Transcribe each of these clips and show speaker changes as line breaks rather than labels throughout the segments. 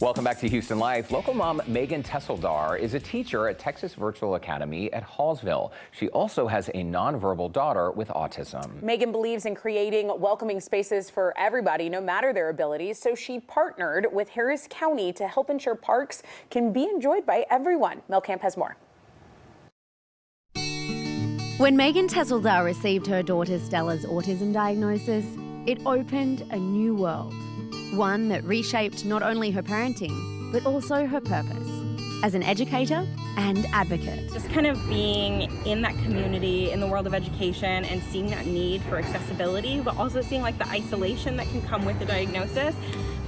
Welcome back to Houston Life. Local mom Meagan Theseldar is a teacher at Texas Virtual Academy at Hallsville. She also has a nonverbal daughter with autism.
Meagan believes in creating welcoming spaces for everybody, no matter their abilities, so she partnered with Harris County to help ensure parks can be enjoyed by everyone. Mel Camp has more.
When Meagan Theseldar received her daughter Stella's autism diagnosis, it opened a new world. One that reshaped not only her parenting, but also her purpose as an educator and advocate.
Just kind of being in that community, in the world of education, and seeing that need for accessibility, but also seeing like the isolation that can come with the diagnosis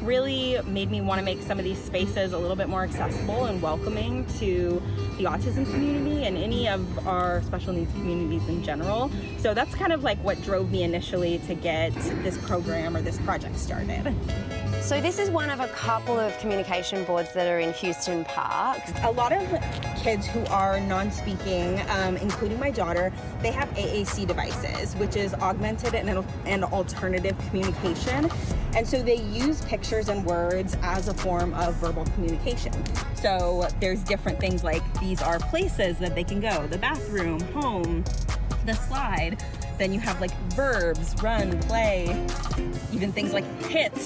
really made me want to make some of these spaces a little bit more accessible and welcoming to the autism community and any of our special needs communities in general. So that's kind of like what drove me initially to get this program or this project started.
So this is one of a couple of communication boards that are in Houston Park.
A lot of kids who are non-speaking, including my daughter, they have AAC devices, which is augmented and alternative communication. And so they use pictures and words as a form of verbal communication. So there's different things like these are places that they can go, the bathroom, home, the slide. Then you have like verbs, run, play, even things like hit,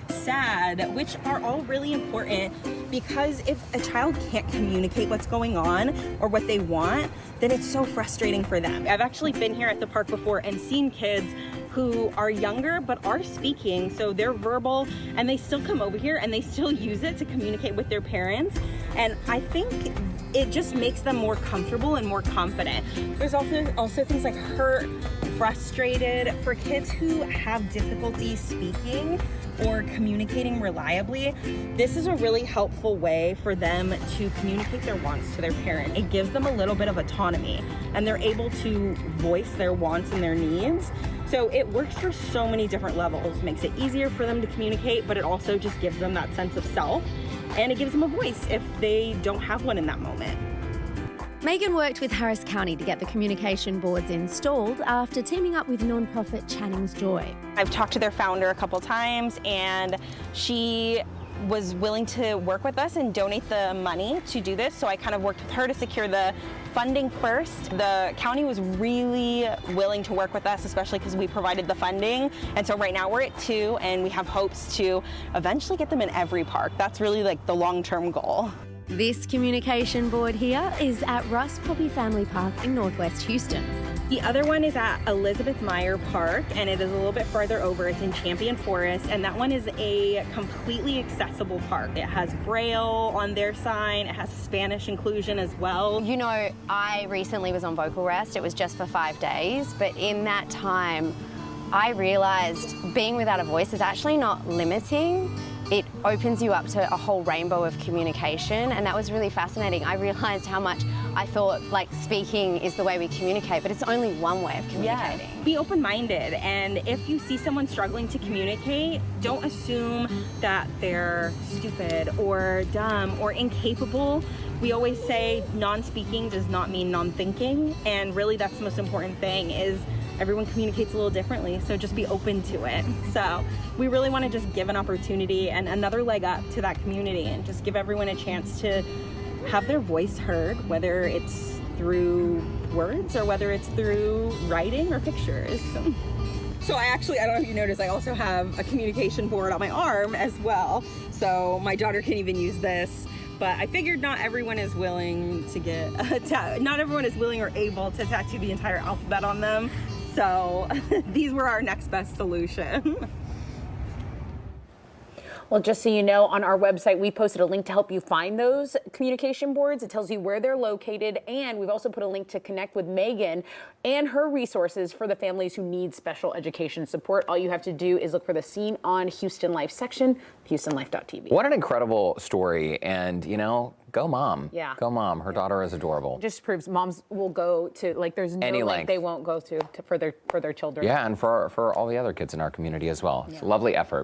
sad, which are all really important because if a child can't communicate what's going on or what they want, then it's so frustrating for them. I've actually been here at the park before and seen kids who are younger but are speaking, so they're verbal, and they still come over here and they still use it to communicate with their parents. And I think it just makes them more comfortable and more confident. There's also things like hurt, frustrated. For kids who have difficulty speaking or communicating reliably, this is a really helpful way for them to communicate their wants to their parents. It gives them a little bit of autonomy and they're able to voice their wants and their needs. So it works for so many different levels. Makes it easier for them to communicate, but it also just gives them that sense of self, and it gives them a voice if they don't have one in that moment.
Meagan worked with Harris County to get the communication boards installed after teaming up with nonprofit Channing's Joy.
I've talked to their founder a couple times, and she was willing to work with us and donate the money to do this. So I kind of worked with her to secure the funding first. The county was really willing to work with us, especially because we provided the funding. And so right now we're at 2, and we have hopes to eventually get them in every park. That's really like the long-term goal.
This communication board here is at Russ Poppy Family Park in Northwest Houston.
The other one is at Elizabeth Meyer Park, and it is a little bit farther over. It's in Champion Forest, and that one is a completely accessible park. It has Braille on their sign. It has Spanish inclusion as well.
You know, I recently was on vocal rest. It was just for 5 days, but in that time, I realized being without a voice is actually not limiting. It opens you up to a whole rainbow of communication, and that was really fascinating. I realized how much I thought like speaking is the way we communicate, but it's only one way of communicating.
Yeah. Be open-minded, and if you see someone struggling to communicate, don't assume that they're stupid or dumb or incapable. We always say non-speaking does not mean non-thinking, and really that's the most important thing is everyone communicates a little differently, so just be open to it. So we really want to just give an opportunity and another leg up to that community and just give everyone a chance to have their voice heard, whether it's through words or whether it's through writing or pictures. So I don't know if you noticed, I also have a communication board on my arm as well. So my daughter can even use this. But I figured not everyone is willing to get not everyone is willing or able to tattoo the entire alphabet on them. So these were our next best solution.
Well, just so you know, on our website, we posted a link to help you find those communication boards. It tells you where they're located, and we've also put a link to connect with Meagan and her resources for the families who need special education support. All you have to do is look for the Seen on Houston Life section, houstonlife.tv.
What an incredible story, and you know, go mom.
Yeah.
Go mom. Her daughter is adorable.
It just proves moms will go to, like, there's no
Any
length
length
they won't go to for their children.
Yeah, and for all the other kids in our community as well. It's a lovely effort.